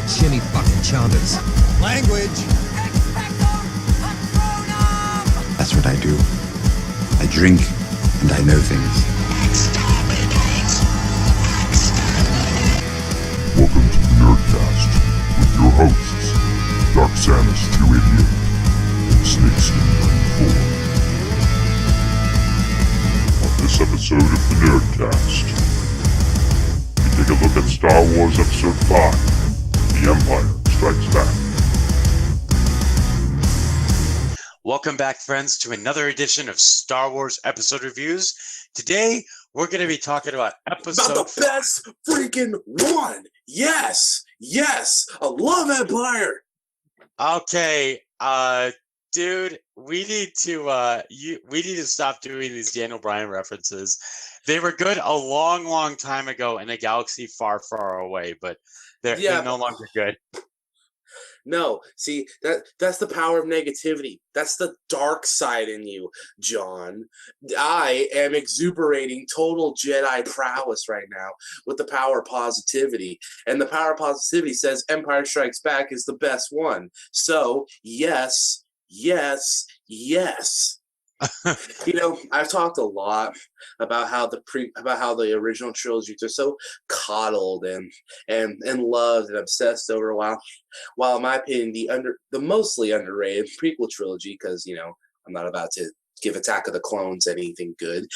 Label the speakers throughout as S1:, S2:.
S1: Jimmy fucking Chalmers.
S2: Language.
S3: That's what I do. I drink and I know things.
S4: Welcome to the Nerdcast with your hosts, Dark Samus 288 and Snakeskin 94. On this episode of the Nerdcast, we take a look at Star Wars Episode 5, The Empire Strikes Back.
S5: Welcome back, friends, to another edition of Star Wars Episode Reviews. Today, we're going to be talking about episode...
S6: About the best freaking one! Yes! Yes! I love Empire!
S5: Okay, dude, we need to stop doing these Daniel Bryan references. They were good a long, long time ago in a galaxy far, far away, but they're no longer good.
S6: No, see, that's the power of negativity. That's the dark side in you, John. I am exuberating total Jedi prowess right now with the power of positivity. And the power of positivity says Empire Strikes Back is the best one. So, yes, yes, yes. You know, I've talked a lot about how the original trilogies are so coddled and loved and obsessed over while in my opinion the mostly underrated prequel trilogy, because you know I'm not about to give Attack of the Clones anything good,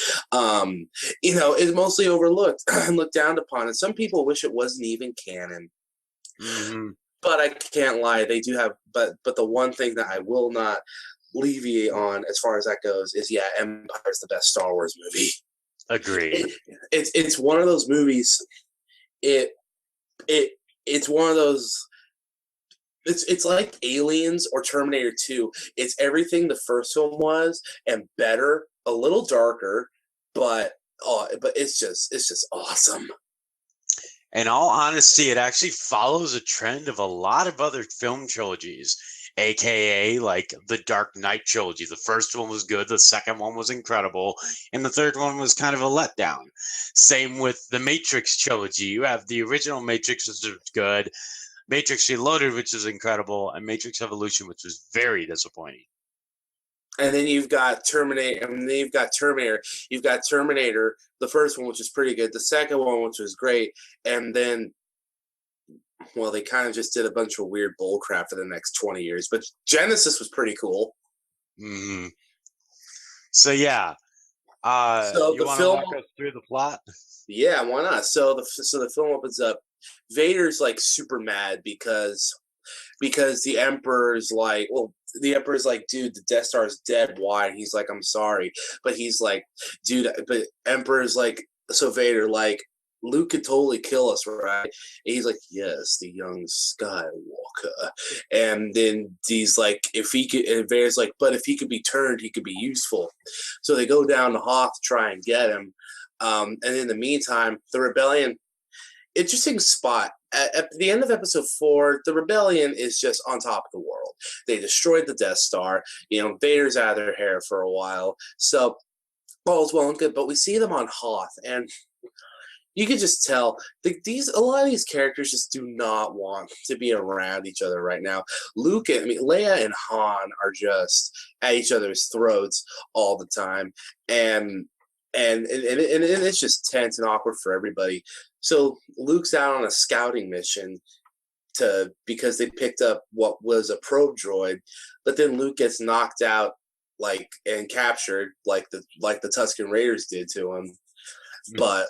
S6: you know, is mostly overlooked and looked down upon, and some people wish it wasn't even canon.
S5: Mm-hmm.
S6: But I can't lie, they do have but the one thing that I will not alleviate on as far as that goes is Empire's the best Star Wars movie.
S5: Agreed.
S6: It's one of those movies. It's one of those. It's like Aliens or Terminator 2. It's everything the first one was and better, a little darker, but it's just awesome.
S5: In all honesty, it actually follows a trend of a lot of other film trilogies. AKA like the Dark Knight trilogy. The first one was good, the second one was incredible, and the third one was kind of a letdown. Same with the Matrix trilogy. You have the original Matrix, which was good, Matrix Reloaded, which is incredible, and Matrix Evolution, which was very disappointing.
S6: And then you've got Terminator, You've got Terminator, the first one, which is pretty good, the second one, which was great, and then well, they kind of just did a bunch of weird bullcrap for the next 20 years. But Genesis was pretty cool.
S5: Mm-hmm. So, yeah.
S6: So
S5: you want to walk us through the plot?
S6: Yeah, why not? So the film opens up. Vader's, like, super mad because the Emperor's like, dude, the Death Star is dead. Why? And he's like, I'm sorry. But he's like, dude, but Emperor's like, so Vader, like, Luke could totally kill us, right? And he's like, yes, the young Skywalker. And then he's like, if he could, and Vader's like, but if he could be turned, he could be useful. So they go down to Hoth to try and get him. And in the meantime, the rebellion, interesting spot. At the end of episode 4, the rebellion is just on top of the world. They destroyed the Death Star. You know, Vader's out of their hair for a while. So all's well and good. But we see them on Hoth, and you can just tell a lot of these characters just do not want to be around each other right now. Leia and Han are just at each other's throats all the time, and it's just tense and awkward for everybody. So Luke's out on a scouting mission because they picked up what was a probe droid, but then Luke gets knocked out and captured like the Tusken Raiders did to him, but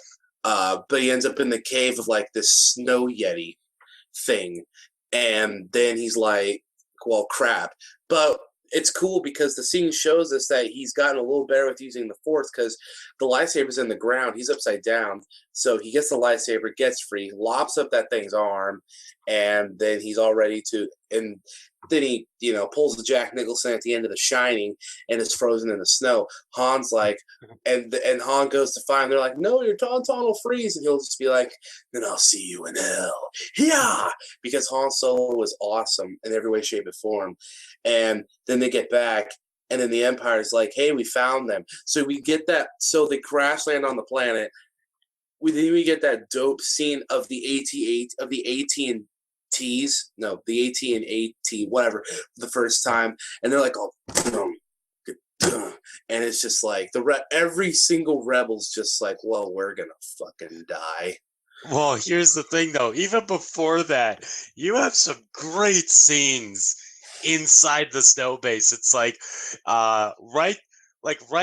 S6: he ends up in the cave of like this snow yeti thing. And then he's like, well, crap. But it's cool because the scene shows us that he's gotten a little better with using the Force because the lightsaber's in the ground. He's upside down. So he gets the lightsaber, gets free, lops up that thing's arm, and then he's all ready to. And then he, pulls the Jack Nicholson at the end of The Shining and is frozen in the snow. Han's like, and Han goes to find him. They're like, no, your tauntaun will freeze. And he'll just be like, then I'll see you in hell. Yeah! Because Han Solo was awesome in every way, shape, and form. And then they get back, and then the Empire's like, hey, we found them. So we get that. So they crash land on the planet. We get that dope scene of the AT-AT T's, no, the AT and AT, whatever, for the first time, and they're like, oh, and it's just like every single rebel's just like, well, we're gonna fucking die.
S5: Well, here's the thing, though. Even before that, you have some great scenes inside the snow base. It's like, right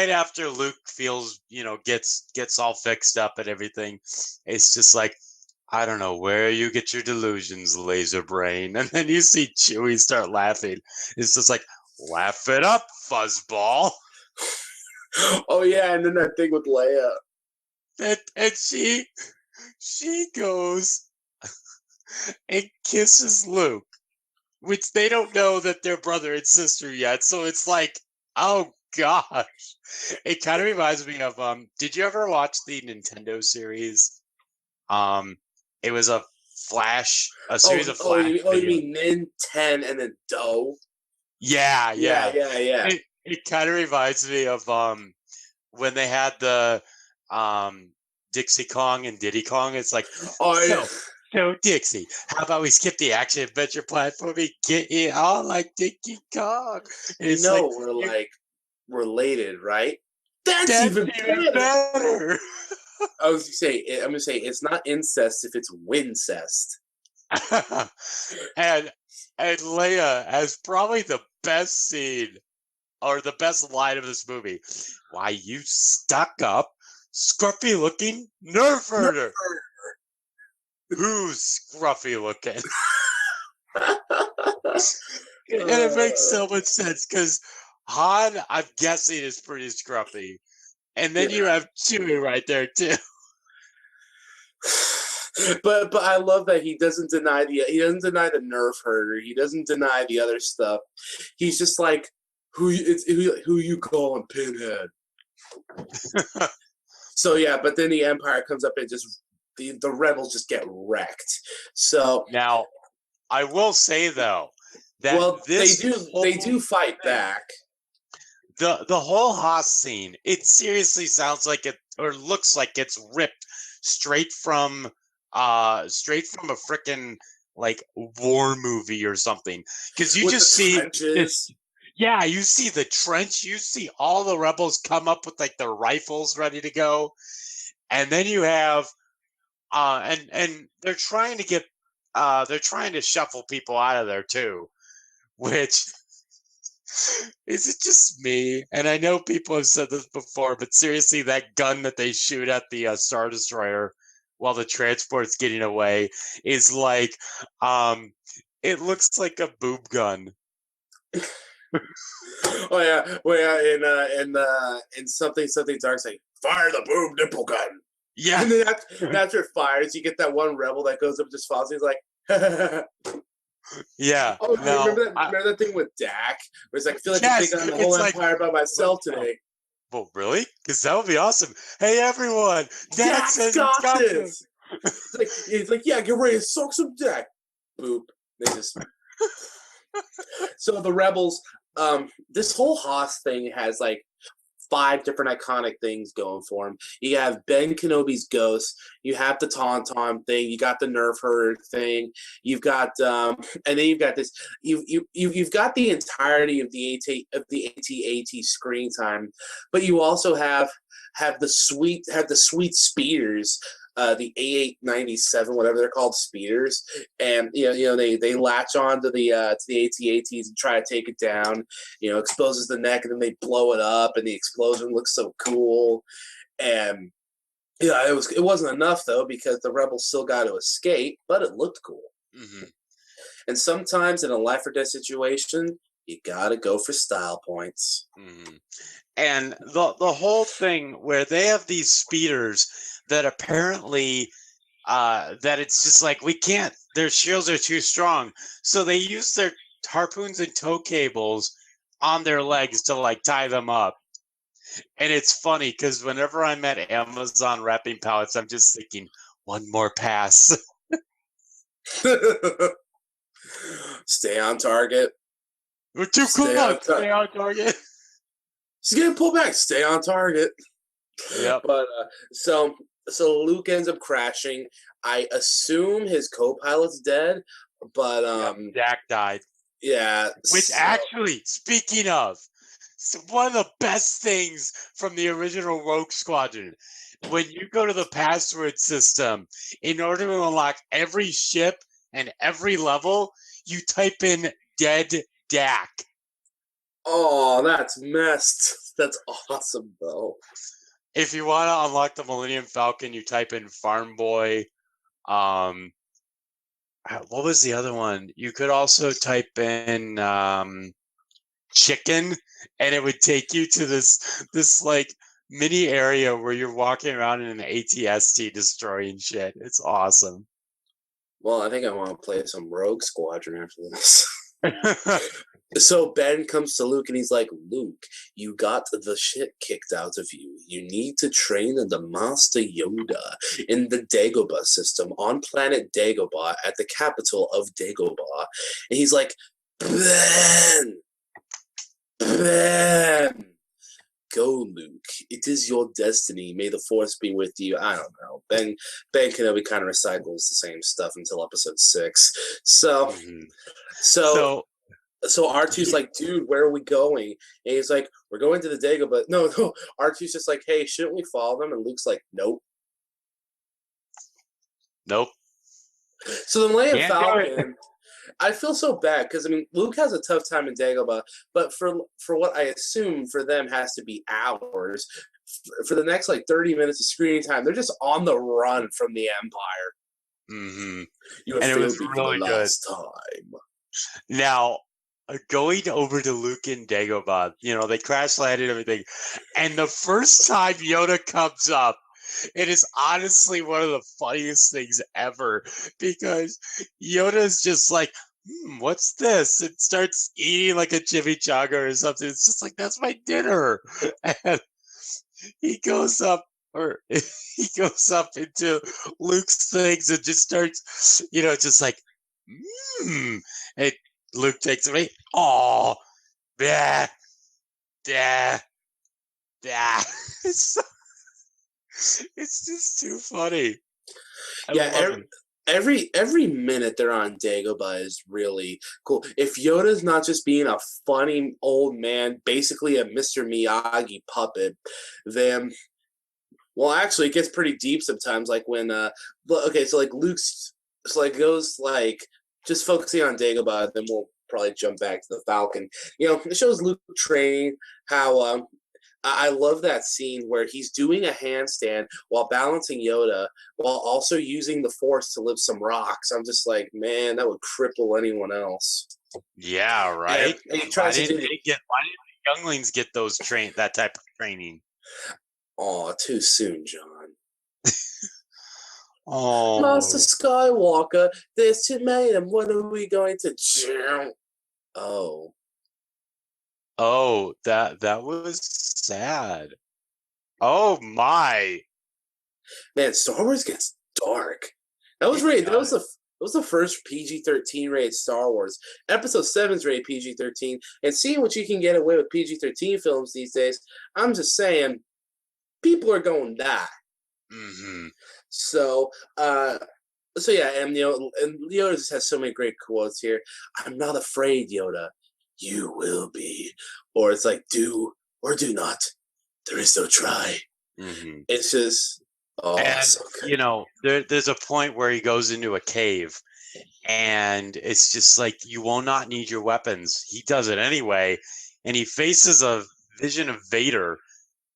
S5: after Luke feels, gets all fixed up and everything. It's just like, I don't know where you get your delusions, laser brain. And then you see Chewie start laughing. It's just like, laugh it up, fuzzball.
S6: Oh yeah, and then that thing with Leia.
S5: And she goes and kisses Luke, which they don't know that they're brother and sister yet. So it's like, oh gosh. It kind of reminds me of did you ever watch the Nintendo series? It was a series of Flash.
S6: You mean Nin 10 and then Doe?
S5: Yeah.
S6: It
S5: kind of reminds me of when they had the Dixie Kong and Diddy Kong. It's like, so Dixie, how about we skip the action adventure platform and get it all like Diddy Kong? And it's
S6: we're like related, right? That's even better. I'm gonna say it's not incest if it's wincest.
S5: and Leia has probably the best scene or the best line of this movie. Why, you stuck up, scruffy looking nerf herder. Who's scruffy looking? And it makes so much sense because Han, I'm guessing, is pretty scruffy. And then you have Chewie right there too.
S6: But I love that he doesn't deny the nerf herder. He doesn't deny the other stuff. He's just like, who you calling Pinhead? So yeah, but then the Empire comes up and just the rebels just get wrecked. So
S5: now, I will say though that
S6: they do fight back.
S5: The whole Haas scene, it seriously sounds like it, or looks like it's ripped straight from a freaking like war movie or something. Because you just see this, you see the trench, you see all the rebels come up with like their rifles ready to go, and then you have and they're trying to shuffle people out of there too, which. Is it just me? And I know people have said this before, but seriously, that gun that they shoot at the Star Destroyer while the transport's getting away is like, it looks like a boob gun.
S6: In something dark, say, fire the boob nipple gun.
S5: Yeah.
S6: And then after it fires, you get that one rebel that goes up and just falls. He's like,
S5: yeah.
S6: Oh, remember that thing with Dak? Where it's like, I feel like I'm taking on the whole empire by myself today.
S5: Well, really? Because that would be awesome. Hey, everyone! Dak says got this.
S6: He's like, yeah, get ready to soak some Dak. Boop. They just. So the rebels, this whole Haas thing has like 5 different iconic things going for him. You have Ben Kenobi's ghost. You have the Tauntaun thing. You got the Nerf herder thing. You've got, and then you've got this. You've got the entirety of the AT-AT screen time, but you also have the sweet speeders. The A897, whatever they're called, speeders, and they latch on to the AT-ATs and try to take it down. Exposes the neck, and then they blow it up, and the explosion looks so cool. And it wasn't enough though, because the rebels still got to escape, but it looked cool.
S5: Mm-hmm.
S6: And sometimes in a life or death situation, you gotta go for style points.
S5: Mm-hmm. And the whole thing where they have these speeders that apparently that it's just like, we can't, their shields are too strong, so they use their harpoons and tow cables on their legs to like tie them up. And it's funny because whenever I'm at Amazon wrapping pallets, I'm just thinking, one more pass.
S6: Stay on target.
S5: We're too close. Stay on target.
S6: She's getting pulled back. Stay on target.
S5: Yep.
S6: But so Luke ends up crashing. I assume his co-pilot's dead, But
S5: Dak died.
S6: yeah.
S5: Which actually, speaking of, one of the best things from the original Rogue Squadron, when you go to the password system, in order to unlock every ship and every level, you type in dead Dak.
S6: Oh, that's messed. That's awesome, though.
S5: If you want to unlock the Millennium Falcon, you type in Farm Boy. What was the other one? You could also type in chicken, and it would take you to this like mini area where you're walking around in an ATST destroying shit. It's awesome.
S6: Well, I think I want to play some Rogue Squadron after this. So Ben comes to Luke and he's like, Luke, you got the shit kicked out of you. You need to train under Master Yoda in the Dagobah system on planet Dagobah at the capital of Dagobah. And he's like, Ben! Go, Luke. It is your destiny. May the Force be with you. I don't know. Ben Kenobi kind of recycles the same stuff until episode 6. So R2's like, dude, where are we going? And he's like, we're going to the Dagobah. But no. R2's just like, hey, shouldn't we follow them? And Luke's like, nope. So the Millennium Falcon, I feel so bad because, I mean, Luke has a tough time in Dagobah, but for what I assume for them has to be hours, for the next, 30 minutes of screening time, they're just on the run from the Empire.
S5: Mm-hmm.
S6: You have failed me for the last time.
S5: Now, going over to Luke and Dagobah, they crash landed and everything, and the first time Yoda comes up, it is honestly one of the funniest things ever, because Yoda's just like, what's this? It starts eating like a chimichanga or something. It's just like, that's my dinner. And he goes up into Luke's things and just starts, just like, and Luke takes away. Oh, yeah. It's just too funny.
S6: Every minute they're on Dagobah is really cool. If Yoda's not just being a funny old man, basically a Mr. Miyagi puppet, then, well, actually, it gets pretty deep sometimes. Like when, Luke's, goes, just focusing on Dagobah, then we'll probably jump back to the Falcon. It shows Luke training how, I love that scene where he's doing a handstand while balancing Yoda while also using the Force to lift some rocks. I'm just like, man, that would cripple anyone else.
S5: Yeah, right.
S6: And he
S5: Why
S6: tries
S5: didn't the younglings get that type of training?
S6: Oh, too soon, John.
S5: Oh,
S6: Master Skywalker, this made him. What are we going to do?
S5: Oh, that was sad. Oh my.
S6: Man, Star Wars gets dark. That was rated. That was the first PG-13 rated Star Wars. Episode 7's rated PG-13, and seeing what you can get away with PG-13 films these days, I'm just saying, people are going to die.
S5: Mm-hmm.
S6: So yeah, and Yoda just has so many great quotes here. I'm not afraid, Yoda. You will be. Or it's like, do or do not. There is no try.
S5: Mm-hmm.
S6: It's just, so good.
S5: There's a point where he goes into a cave, and it's just like, you will not need your weapons. He does it anyway, and he faces a vision of Vader,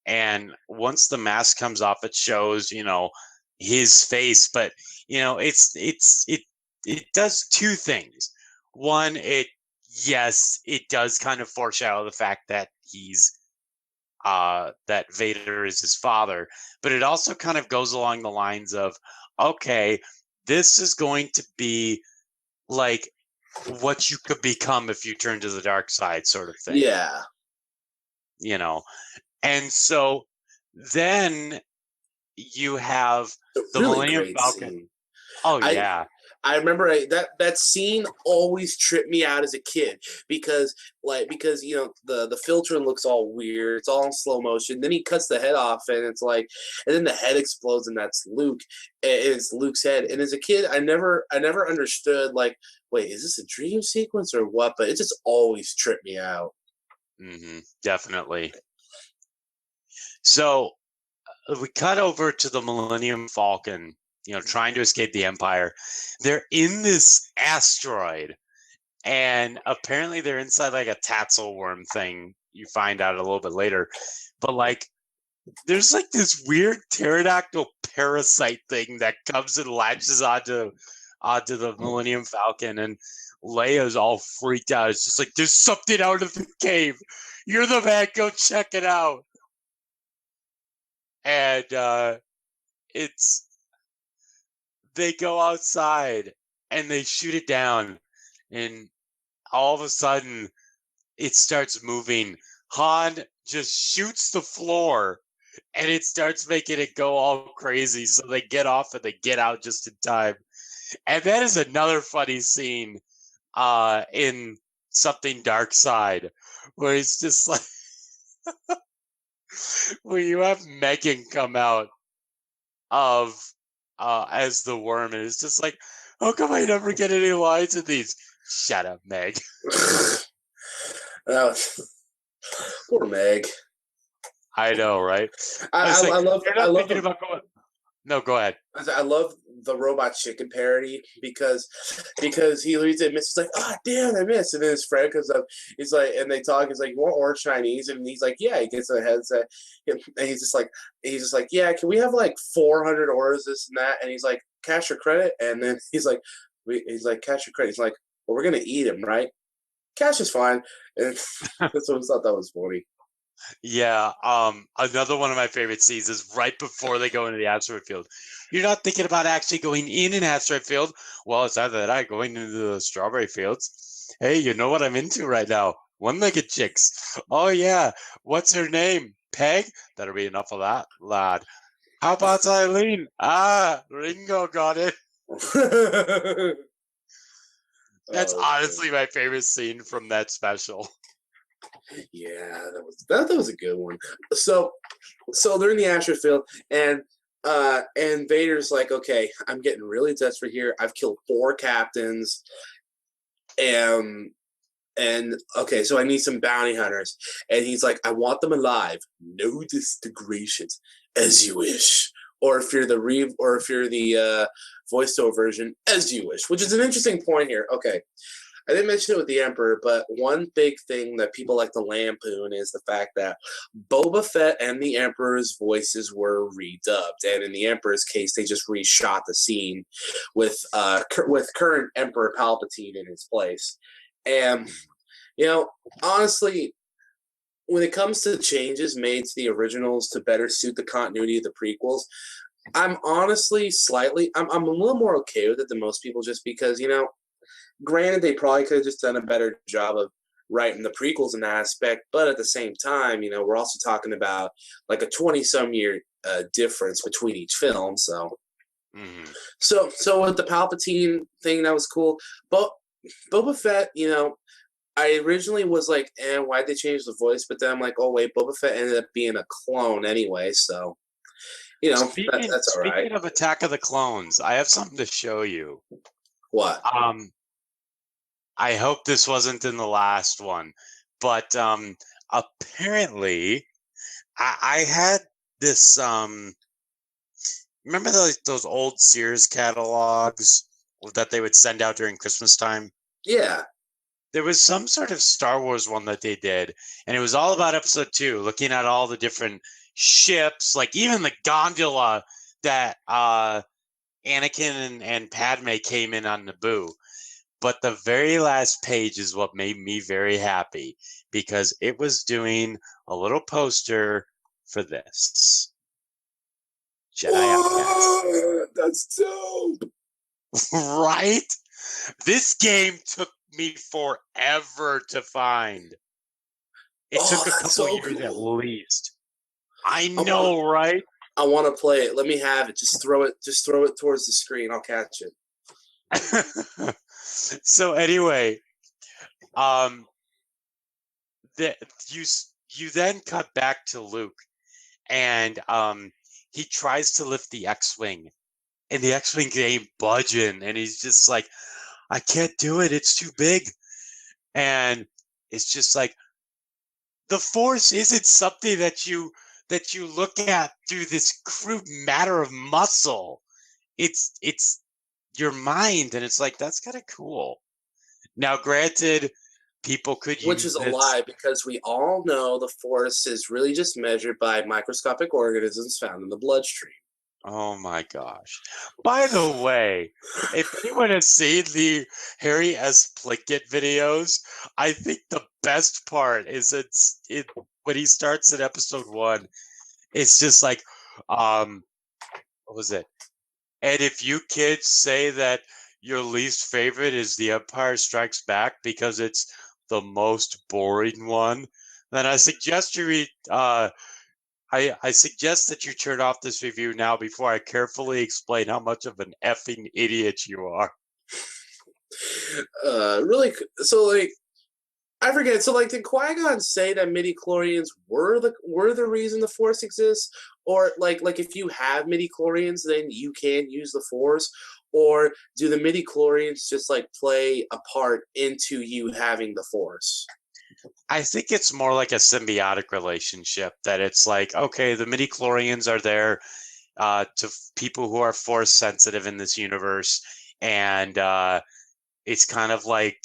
S5: and once the mask comes off, it shows, his face, but it does two things. One, it does kind of foreshadow the fact that he's that Vader is his father, but it also kind of goes along the lines of, okay, this is going to be like what you could become if you turn to the dark side, sort of thing.
S6: Yeah.
S5: And so then you have the
S6: really
S5: Millennium
S6: great
S5: Falcon.
S6: Scene.
S5: Oh, yeah.
S6: I remember that scene always tripped me out as a kid because you know the filter looks all weird. It's all in slow motion. Then he cuts the head off, and it's like, and then the head explodes, and that's Luke. And it's Luke's head. And as a kid, I never understood like, wait, is this a dream sequence or what? But it just always tripped me out.
S5: Definitely. So we cut over to the Millennium Falcon, you know, trying to escape the Empire. They're in this asteroid, and apparently they're inside like a tassel worm thing. You find out a little bit later. But like, there's like this weird pterodactyl parasite thing that comes and latches onto the Millennium Falcon, and Leia's all freaked out. It's just like, there's something out of the cave. You're the man, go check it out. And they go outside and they shoot it down, and all of a sudden it starts moving. Han just shoots the floor, and it starts making it go all crazy. So they get off and they get out just in time. And that is another funny scene in Something Dark Side, where it's just like where you have Megan come out of as the worm, and it's just like, how come I never get any lines in these? Shut up, Meg.
S6: Poor Meg.
S5: I know, right?
S6: I love.
S5: Thinking about going. No, go ahead.
S6: I love the Robot Chicken parody because he reads it, misses, he's like, oh damn, I missed, and then his friend comes up, he's like, and they talk, he's like, you want orange Chinese? And he's like, yeah. He gets a headset, and he's just like, yeah, can we have like 400 orders, this and that? And he's like, cash or credit? And then he's like, cash or credit? He's like, well, we're gonna eat him, right? Cash is fine. And that's what I thought that was funny.
S5: Yeah, another one of my favorite scenes is right before they go into the asteroid field. You're not thinking about actually going in an asteroid field. Well, it's either that or going into the strawberry fields. Hey, you know what I'm into right now? One-legged chicks. Oh, yeah. What's her name? Peg? That'll be enough of that, lad. How about Eileen? Ah, Ringo got it. That's honestly my favorite scene from that special.
S6: Yeah, that was a good one. So they're in the asteroid field, and Vader's like, okay, I'm getting really desperate here. I've killed 4 captains, and okay, so I need some bounty hunters. And he's like, I want them alive, no disintegrations, as you wish. Or if you're the voiceover version, as you wish, which is an interesting point here. Okay. I didn't mention it with the Emperor, but one big thing that people like to lampoon is the fact that Boba Fett and the Emperor's voices were redubbed, and in the Emperor's case, they just reshot the scene with current Emperor Palpatine in his place. And you know, honestly, when it comes to changes made to the originals to better suit the continuity of the prequels, I'm honestly I'm a little more okay with it than most people, just because, you know, granted, they probably could have just done a better job of writing the prequels in that aspect, but at the same time, you know, we're also talking about like a 20-some year difference between each film. So, so with the Palpatine thing, that was cool. But Boba Fett, you know, I originally was like, why'd they change the voice? But then I'm like, oh wait, Boba Fett ended up being a clone anyway, so you know, that's all right.
S5: Speaking of Attack of the Clones, I have something to show you.
S6: What?
S5: I hope this wasn't in the last one, but apparently I had this. Remember those old Sears catalogs that they would send out during Christmas time?
S6: Yeah.
S5: There was some sort of Star Wars one that they did, and it was all about Episode 2, looking at all the different ships, like even the gondola that Anakin and Padme came in on Naboo. But the very last page is what made me very happy, because it was doing a little poster for this. Jedi Outcast.
S6: That's dope.
S5: Right? This game took me forever to find. It took a couple years at least. I know, right?
S6: I want to play it. Let me have it. Just throw it towards the screen. I'll catch it.
S5: So anyway, um, the, you then cut back to Luke, and he tries to lift the X-wing, and the X-wing ain't budging, and he's just like, I can't do it. It's too big, and it's just like the Force isn't something that you look at through this crude matter of muscle. It's your mind, and it's like that's kind of cool. Now, granted, people could
S6: Which
S5: use
S6: is a
S5: this.
S6: lie because we all know the Force is really just measured by microscopic organisms found in the bloodstream.
S5: Oh my gosh! By the way, if anyone has seen the Harry S. Plinkett videos, I think the best part is when he starts in episode 1. It's just like, what was it? And if you kids say that your least favorite is The Empire Strikes Back because it's the most boring one, then I suggest you read. I suggest that you turn off this review now before I carefully explain how much of an effing idiot you are.
S6: Really, so like, I forget. So like, did Qui-Gon say that midi-chlorians were the reason the Force exists, or like if you have midi-chlorians, then you can use the Force, or do the midi-chlorians just like play a part into you having the Force?
S5: I think it's more like a symbiotic relationship, that it's like, okay, the midi-chlorians are there to people who are Force sensitive in this universe, and it's kind of like,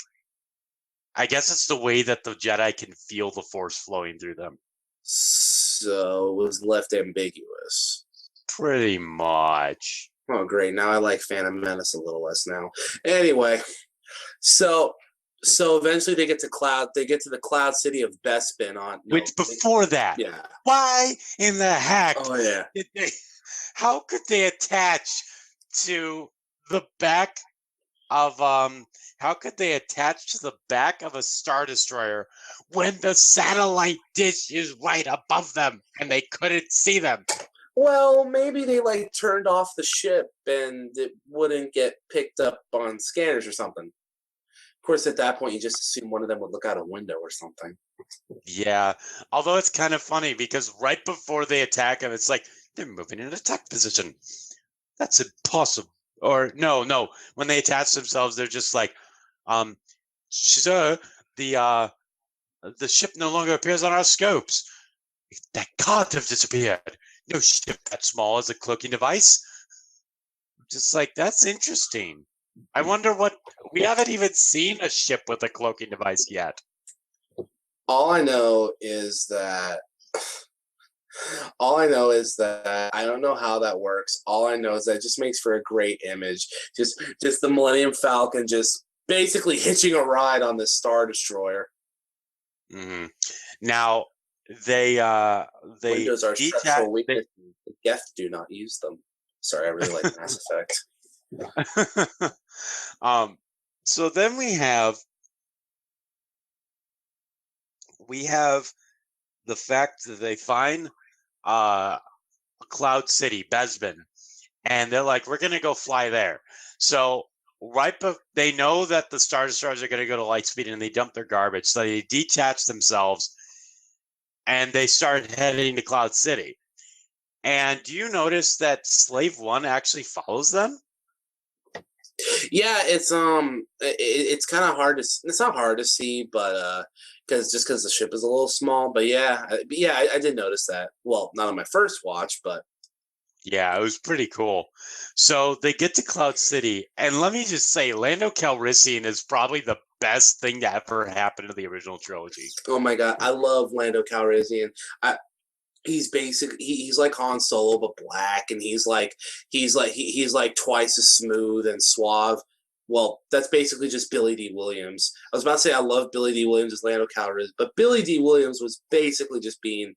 S5: I guess it's the way that the Jedi can feel the Force flowing through them.
S6: So it was left ambiguous.
S5: Pretty much.
S6: Oh, great. Now I like Phantom Menace a little less now. Anyway, so eventually they get to the cloud city of Bespin on. No,
S5: Which before that,
S6: yeah.
S5: why in the heck
S6: Oh yeah.
S5: did they? How could they attach to the back of How could they attach to the back of a Star Destroyer when the satellite dish is right above them and they couldn't see them?
S6: Well, maybe they like turned off the ship and it wouldn't get picked up on scanners or something. Of course, at that point, you just assume one of them would look out a window or something.
S5: Yeah, although it's kind of funny because right before they attack him, it's like they're moving in an attack position. That's impossible. Or no, when they attach themselves, they're just like, sir, the ship no longer appears on our scopes. That can't have disappeared. No ship that small as a cloaking device. Just like, that's interesting. I wonder what, we haven't even seen a ship with a cloaking device yet.
S6: All I know is that I don't know how that works. All I know is that it just makes for a great image. Just the Millennium Falcon just basically hitching a ride on this Star Destroyer.
S5: Mm-hmm. Now they
S6: Windows are structural weaknesses. The Geth do not use them. Sorry, I really like Mass Effect.
S5: So then we have the fact that they find Cloud City, Bespin, and they're like, we're gonna go fly there. So they know that the Star Destroyers are gonna go to light speed, and they dump their garbage. So they detach themselves, and they start heading to Cloud City. And do you notice that Slave One actually follows them?
S6: Yeah, it's kind of hard to. It's not hard to see, but because the ship is a little small. But I did notice that. Well, not on my first watch, but
S5: yeah, it was pretty cool. So they get to Cloud City, and let me just say, Lando Calrissian is probably the best thing to ever happen to the original trilogy.
S6: Oh my god, I love Lando Calrissian. He's like Han Solo but black, and he's like twice as smooth and suave. Well, that's basically just Billy D. Williams. I was about to say I love Billy D. Williams as Lando Calrissian, but Billy D. Williams was basically just being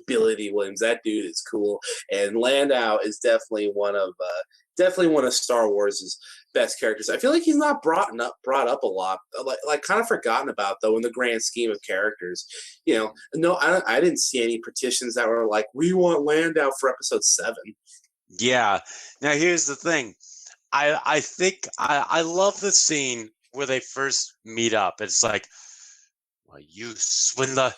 S6: Billy D. Williams. That dude is cool, and Landau is definitely one of Star Wars' best characters. I feel like he's not brought up a lot, like kind of forgotten about though in the grand scheme of characters. No, I didn't see any petitions that were like, we want Landau for episode 7.
S5: Yeah. Now here's the thing. I think I love the scene where they first meet up. It's like, well, you swindler,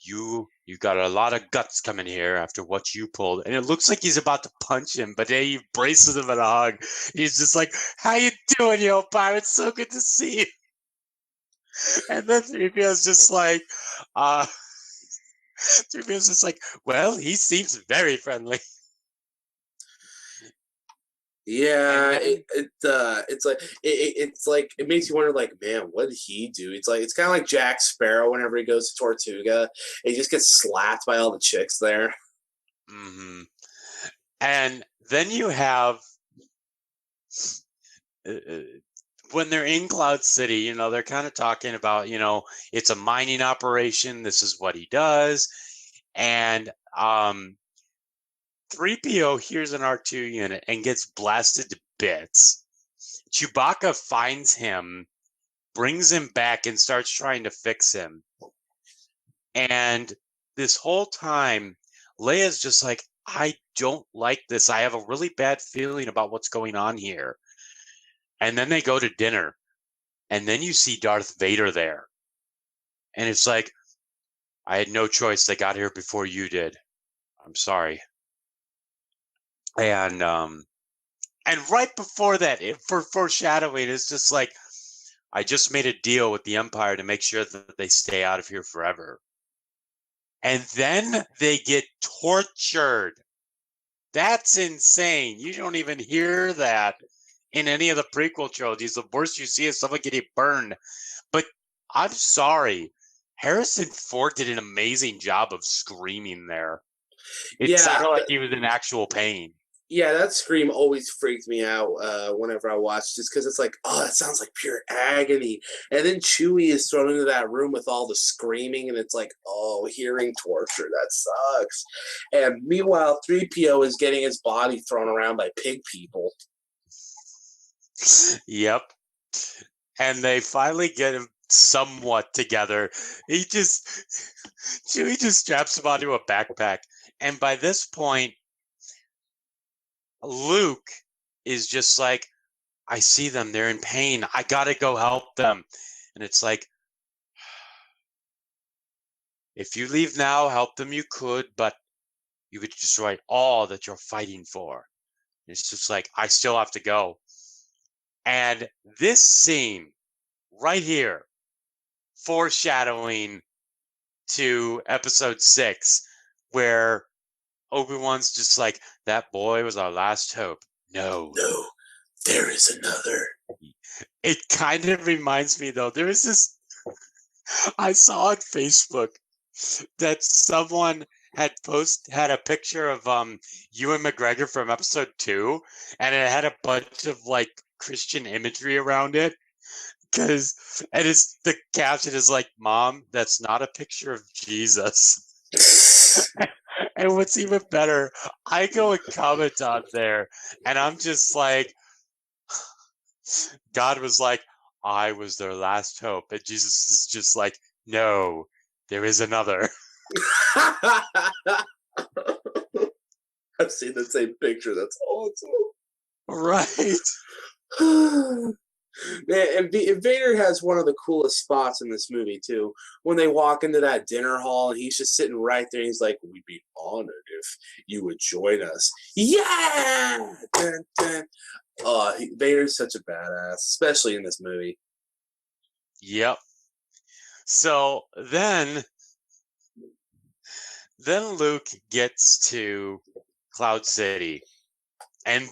S5: you got a lot of guts coming here after what you pulled. And it looks like he's about to punch him, but then he embraces him in a hug. He's just like, how you doing, yo, pirate? So good to see you. And then 3PO's just like, uh 3PO's just like, well, he seems very friendly.
S6: Yeah,
S5: And then,
S6: it's like it makes you wonder, like, man, what did he do? It's kind of like Jack Sparrow whenever he goes to Tortuga, and he just gets slapped by all the chicks there.
S5: mhm. And then you have uh, uh, when they're in Cloud City, they're kind of talking about, it's a mining operation. This is what he does. And 3PO hears an R2 unit and gets blasted to bits. Chewbacca finds him, brings him back, and starts trying to fix him. And this whole time, Leia's just like, I don't like this. I have a really bad feeling about what's going on here. And then they go to dinner. And then you see Darth Vader there. And it's like, I had no choice. They got here before you did. I'm sorry. And right before that, for foreshadowing, it's just like, I just made a deal with the Empire to make sure that they stay out of here forever. And then they get tortured. That's insane. You don't even hear that in any of the prequel trilogies. The worst you see is someone getting burned. But I'm sorry. Harrison Ford did an amazing job of screaming there. It sounded like he was in actual pain.
S6: Yeah, that scream always freaked me out whenever I watched, just because it's like, oh, that sounds like pure agony. And then Chewie is thrown into that room with all the screaming, and it's like, oh, hearing torture, that sucks. And meanwhile, 3PO is getting his body thrown around by pig people.
S5: Yep. And they finally get him somewhat together. Chewie just straps him onto a backpack. And by this point, Luke is just like, I see them. They're in pain. I gotta go help them. And it's like, if you leave now, help them you could, but you could destroy all that you're fighting for. And it's just like, I still have to go. And this scene right here, foreshadowing to episode 6, where Obi-Wan's just like, that boy was our last hope. No,
S6: there is another.
S5: It kind of reminds me, though, there was this, I saw on Facebook that someone had a picture of Ewan McGregor from episode 2, and it had a bunch of like Christian imagery around it. And the caption is like, Mom, that's not a picture of Jesus. And what's even better, I go and comment on there, and I'm just like, God was like, I was their last hope. And Jesus is just like, no, there is another.
S6: I've seen the same picture. That's awesome.
S5: Right.
S6: Man, and Vader has one of the coolest spots in this movie too. When they walk into that dinner hall, and he's just sitting right there, and he's like, "We'd be honored if you would join us." Yeah. Dun, dun. Vader's such a badass, especially in this movie.
S5: Yep. So then Luke gets to Cloud City, and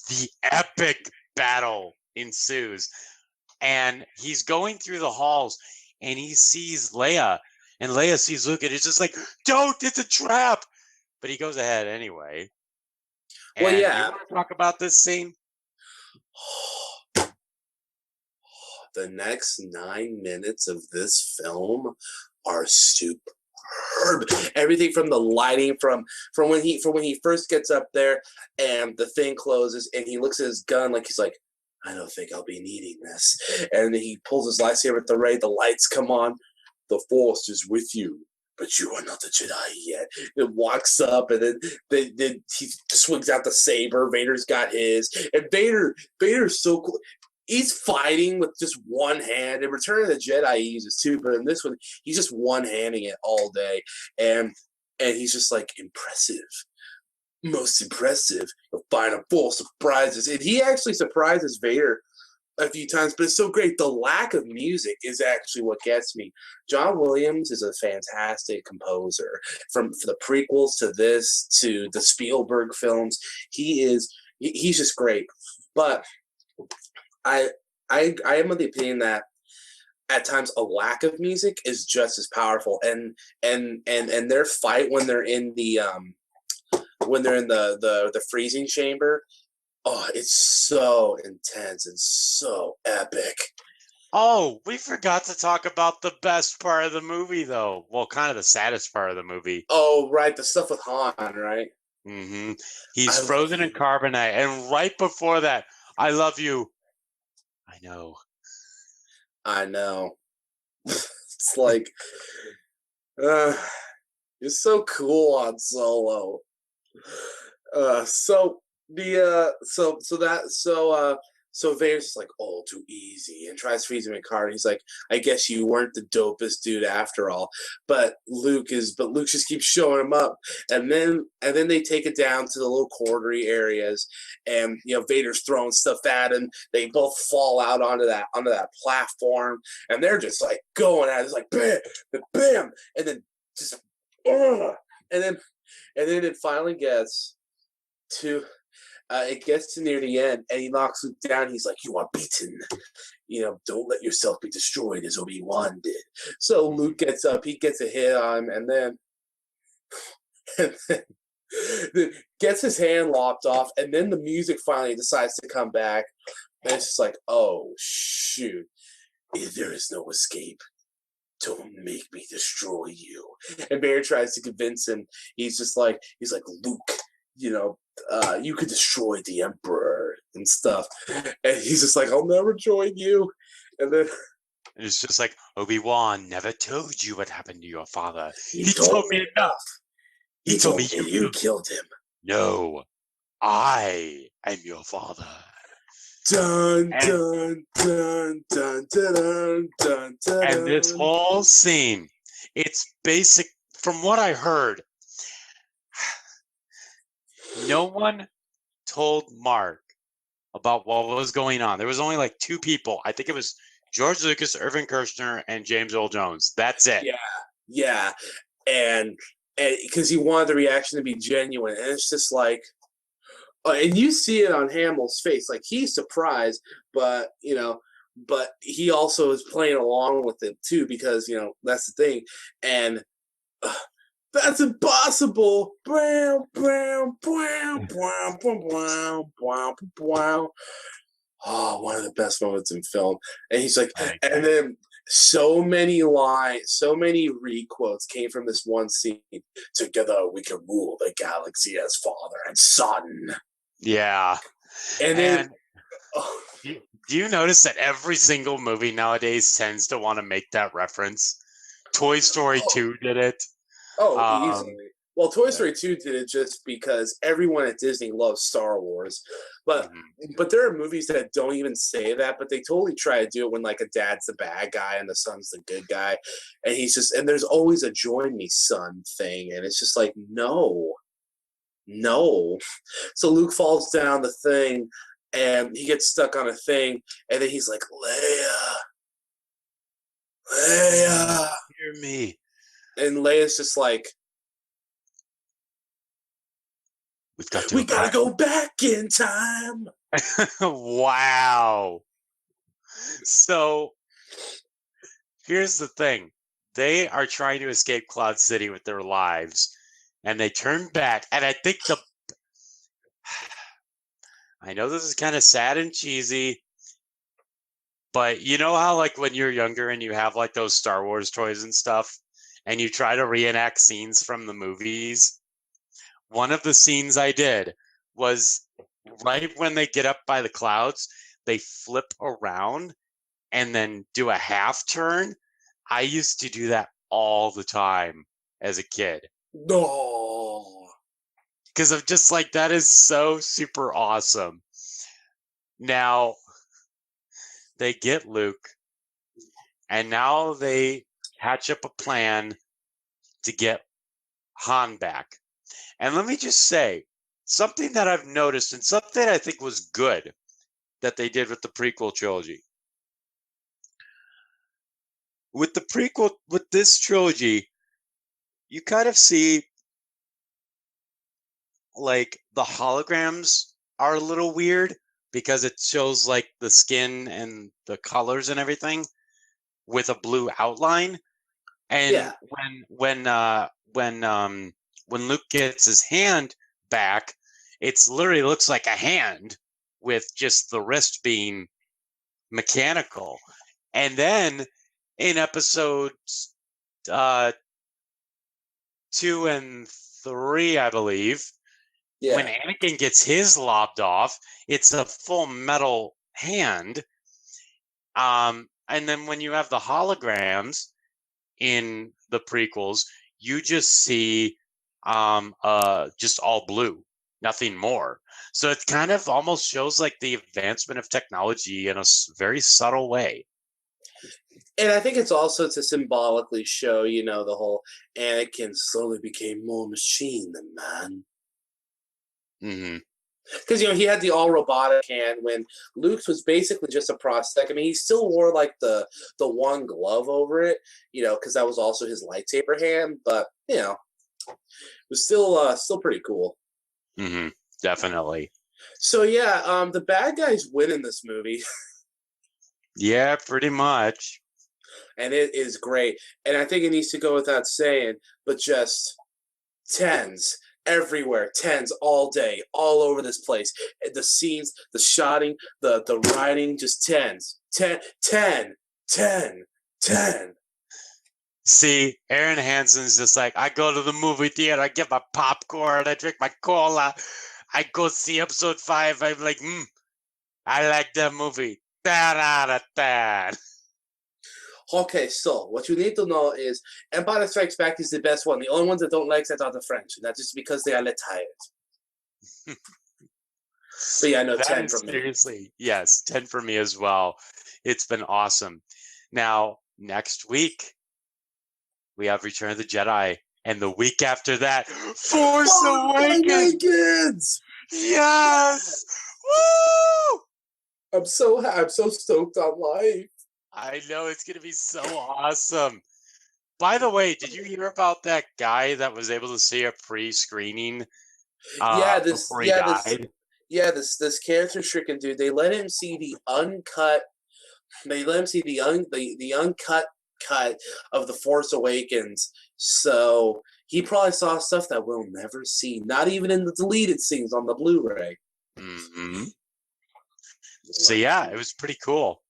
S5: the epic battle ensues. And he's going through the halls, and he sees Leia, and Leia sees Luke, and it's just like, don't, it's a trap. But he goes ahead anyway.
S6: Well,
S5: and
S6: yeah.
S5: You want to talk about this scene?
S6: The next 9 minutes of this film are superb. Everything from the lighting, from when he first gets up there and the thing closes and he looks at his gun like he's like, I don't think I'll be needing this. And then he pulls his lightsaber at the ray, the lights come on. The Force is with you. but you are not a Jedi yet. And walks up, and then he swings out the saber. Vader's got his, and Vader's so cool. He's fighting with just one hand. In Return of the Jedi, he uses two, but in this one, he's just one-handing it all day, and he's just like impressive. Most impressive. You'll find him full of surprises. And he actually surprises Vader a few times, but it's so great. The lack of music is actually what gets me. John Williams is a fantastic composer. For the prequels to this, to the Spielberg films, he's just great. But I am of the opinion that at times a lack of music is just as powerful. And their fight when they're in the freezing chamber, oh, it's so intense and so epic.
S5: Oh, we forgot to talk about the best part of the movie, though. Well, kind of the saddest part of the movie.
S6: Oh, right, the stuff with Han, right?
S5: Mm-hmm. He's frozen in carbonite, and right before that, I love you. I know. It's like, you're so cool on Solo. So Vader's just like, oh, too easy, and tries to freeze him in car. And he's like, I guess you weren't the dopest dude after all. But Luke just keeps showing him up, and then they take it down to the little corridor areas, and Vader's throwing stuff at him. They both fall out onto that platform, and they're just like going at it. It's like bam, bam, and then just and then it finally gets to near the end, and he knocks Luke down. He's like, you are beaten. Don't let yourself be destroyed as Obi-Wan did. So Luke gets up, he gets a hit on him, and then gets his hand lopped off, and then the music finally decides to come back, and it's just like, oh, shoot. There is no escape. Don't make me destroy you. And Vader tries to convince him. He's like, Luke, you could destroy the Emperor and stuff. And he's just like, I'll never join you. And then it's just like, Obi-Wan never told you what happened to your father.
S6: He told me enough. He told me you killed him.
S5: No, I am your father.
S6: Dun, dun, dun, dun, dun, dun, dun.
S5: And this whole scene, it's basic, from what I heard, no one told Mark about what was going on. There was only like two people. I think it was George Lucas, Irvin Kershner, and James Earl Jones. That's it.
S6: Yeah. And because he wanted the reaction to be genuine. And it's just like, and you see it on Hamill's face. Like, he's surprised, but he also is playing along with it too, because, that's the thing. And that's impossible. Oh, one of the best moments in film. And he's like, and then so many lines, so many re-quotes came from this one scene. Together we can rule the galaxy as father and son.
S5: Yeah.
S6: And then
S5: do you notice that every single movie nowadays tends to want to make that reference? Toy Story 2 did it.
S6: Oh, easily. Well, Toy Story 2 did it just because everyone at Disney loves Star Wars. But there are movies that don't even say that, but they totally try to do it when, like, a dad's the bad guy and the son's the good guy. And he's just, and there's always a join me, son thing. And it's just like, no. So Luke falls down the thing, and he gets stuck on a thing, and then he's like, Leia.
S5: Hear me.
S6: And Leia's just like, we gotta go back in time.
S5: Wow. So here's the thing. They are trying to escape Cloud City with their lives, and they turn back. And I think I know this is kind of sad and cheesy, but you know how, like, when you're younger and you have like those Star Wars toys and stuff, and you try to reenact scenes from the movies? One of the scenes I did was right when they get up by the clouds, they flip around and then do a half turn. I used to do that all the time. as a kid.
S6: No.
S5: Because I'm just like, that is so super awesome. Now, they get Luke, and now they hatch up a plan to get Han back. And let me just say, something that I've noticed and something I think was good that they did with the prequel trilogy. With this trilogy, you kind of see like the holograms are a little weird because it shows like the skin and the colors and everything with a blue outline. And
S6: Yeah.
S5: when Luke gets his hand back, it's literally looks like a hand with just the wrist being mechanical. And then in episodes 2 and 3, I believe, when
S6: Yeah.
S5: Anakin gets his lobbed off, it's a full metal hand. And then when you have the holograms in the prequels, you just see just all blue, nothing more. So it kind of almost shows like the advancement of technology in a very subtle way.
S6: And I think it's also to symbolically show, the whole Anakin slowly became more machine than man.
S5: Mm-hmm.
S6: Because, he had the all robotic hand when Luke's was basically just a prosthetic. I mean, he still wore like the one glove over it, because that was also his lightsaber hand. But, it was still pretty cool.
S5: Mm-hmm. Definitely.
S6: So, yeah, the bad guys win in this movie.
S5: Yeah, pretty much.
S6: And it is great. And I think it needs to go without saying, but just tens everywhere, tens all day, all over this place. The scenes, the shotting, the writing, just tens. 10, 10, 10, 10.
S5: See, Aaron Hansen's just like, I go to the movie theater, I get my popcorn, I drink my cola, I go see episode 5, I'm like, I like that movie. Da-da-da-da.
S6: Okay, so what you need to know is Empire Strikes Back is the best one. The only ones that don't like that are the French, and that's just because they are tired. But yeah, no,
S5: That
S6: 10
S5: is
S6: from me.
S5: seriously, yes, 10 for me as well. It's been awesome. Now, next week, we have Return of the Jedi, and the week after that, Force Awakens! Yes! Woo!
S6: I'm so stoked on life.
S5: I know, it's going to be so awesome. By the way, did you hear about that guy that was able to see a pre-screening before he died?
S6: This character stricken dude. They let him see the uncut. They let him see the uncut cut of the Force Awakens. So he probably saw stuff that we'll never see, not even in the deleted scenes on the Blu-ray.
S5: Mm-hmm. So yeah, it was pretty cool.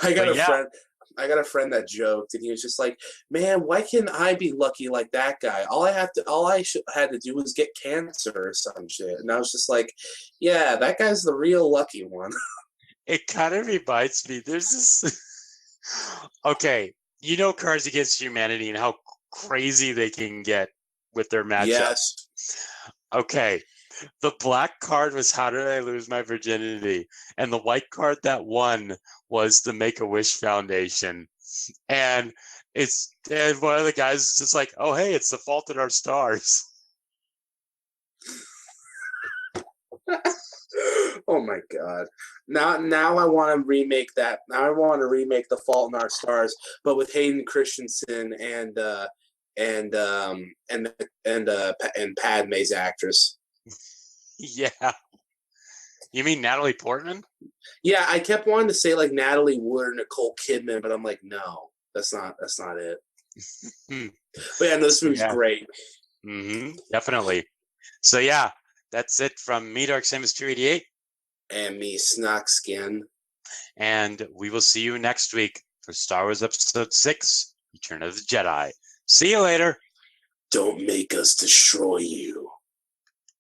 S6: I got a friend that joked, and he was just like, "Man, why can't I be lucky like that guy? All I had to do was get cancer or some shit." And I was just like, "Yeah, that guy's the real lucky one."
S5: It kind of reminds me. There's this. Okay, Cards Against Humanity and how crazy they can get with their matchups.
S6: Yes.
S5: Okay. The black card was How Did I Lose My Virginity? And the white card that won was the Make-A-Wish Foundation. And one of the guys is just like, oh, hey, it's The Fault in Our Stars.
S6: Oh my god! Now I want to remake that. Now I want to remake The Fault in Our Stars, but with Hayden Christensen and Padme's actress.
S5: Yeah. You mean Natalie Portman?
S6: Yeah, I kept wanting to say like Natalie Wood or Nicole Kidman, but I'm like, no, that's not it. But yeah, no, this movie's great.
S5: Mm-hmm, definitely. So yeah, that's it from me, Dark Samus 288.
S6: And me, Snockskin.
S5: And we will see you next week for Star Wars Episode 6, Return of the Jedi. See you later.
S6: Don't make us destroy you.